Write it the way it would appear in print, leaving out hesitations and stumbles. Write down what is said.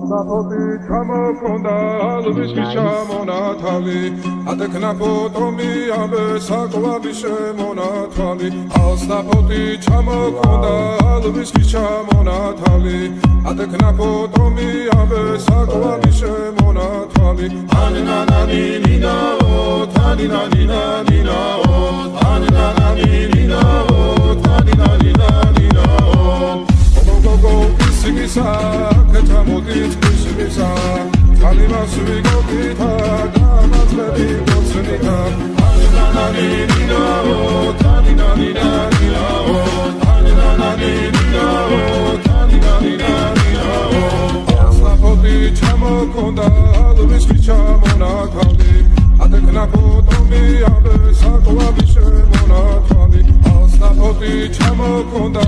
საფოთი ჩამოქონდა ალვისკი ჩამონათალი ატექნა ფოტომი ამე საკვარი შემონათალი ალსაფოთი ჩამოქონდა ალვისკი ჩამონათალი ატექნა ფოტომი ამე საკვარი შემონათალი ანინანანინინაო თანინანინანინაო ანინანანინინაო თანინანინანინაო Sigisa, ketamodit, sigisa, kalimas vigotita, damas levi gotsenika, aninananinaho, taninaninaho, aninananinaho, taninaninaho. Asnapoti chamokonda, alviski chamonakali, atekna potomi abe sakoabi shemonakali. Asnapoti chamokonda,